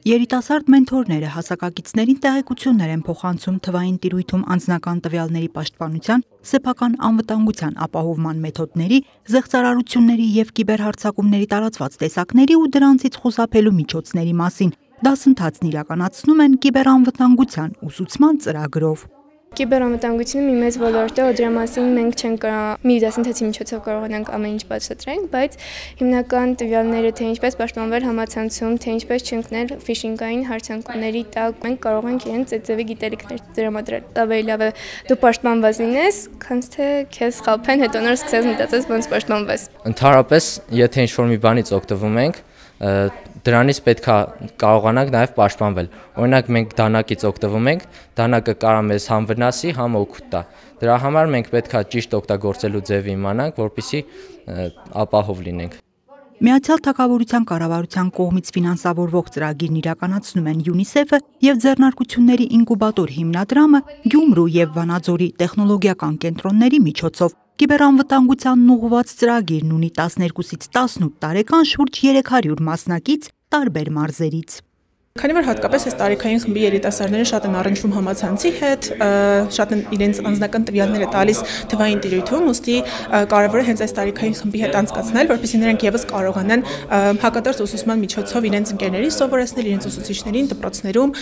Երիտասարդ մենթորները հասակակիցներին տեղեկություններ են փոխանցում թվային տիրույթում անձնական տվյալների պաշտպանության, սեփական անվտանգության ապահովման մեթոդների, զեղծարարությունների և կիբերհարձակումների տարածված տեսակների ու դրանցից խուսափելու միջոցների մասին։ Դասընթացն իրականացնում են կիբերանվտանգության ուսուցման ծրագրով։ Կիբերանվտանգությունը մի մեծ ոլորտ է, դրա մասին մենք չենք կարող մի դասընթացի միջոցով կարողանանք ամեն ինչ բացատրենք, բայց հիմնական տվյալները, թե ինչպես պաշտպանվել համացանցում, թե ինչպես չընկնել ֆիշինգային հարցանկումների տակ, մենք կարող ենք իրենց այդ ձևի գիտելիքներ տրամադրել։ Ավելի լավ է դու պաշտպանված լինես, քան թե քեզ խաբեն, հետո նոր սկսես մտածես ոնց պաշտպանվես։ Ընդհանրապես, եթե ինչ-որ մի բանից օգտվում ենք, դրանից պետք է կարողանանք նաև պաշտպանվել։ Օրինակ մենք դանակից օգտվում ենք, դանակը կարող է մեզ համ վնասի, համ օգուտ տա։ Դրա համար մենք պետք է ճիշտ օգտագործելու ձևը իմանանք, որպեսզի ապահով լինենք։ Միացյալ Թագավորության կառավարության կողմից ֆինանսավորվող ծրագիրն իրականացնում են ՅՈՒՆԻՍԵՖ-ը և ձեռնարկությունների ինկուբատոր հիմնադրամը Գյումրու և Վանաձորի տեխնոլոգիական կենտրոնների միջոցով։ Կիբերանվտանգությանն ուղղված ծրագիրն ունի 12-ից 18 տարեկան շուրջ 300 մասնակից տարբեր մարզերից։ Քանի որ հատկապես այս տարիքային խմբի երիտասարդները շատ են առնչվում համացանցի հետ, շատ են իրենց անձնական տվյալները տալիս թվային տիրույթում, ուստի կարևոր է հենց այս տարիքային խմբի հետ անցկացնել, որպեսզի նրանք եւս կարողանան հակադարձ ուսուցման միջոցով իրենց ընկերներին սովորեցնել, իրենց ուսուցիչներին, դպրոցներում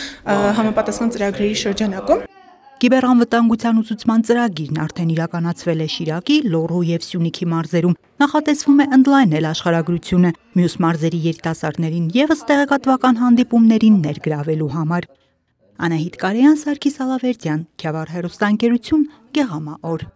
համապատասխան ծրագրերի շրջանակում։ Կիբերանվտանգության ուսուցման ծրագիրն արդեն իրականացվել է Շիրակի, Լոռու և Սյունիքի մարզերում։ Նախատեսվում է ընդլայնել աշխարհագրությունը մյուս մարզերի երիտասարդներին ևս տեղեկատվական հանդիպումներին ներգրավելու համար։ Անահիտ Կարեյան, Սարգիս Ալավերդյան, Քյավառ հեռուստաընկերություն, Գեղամա օր։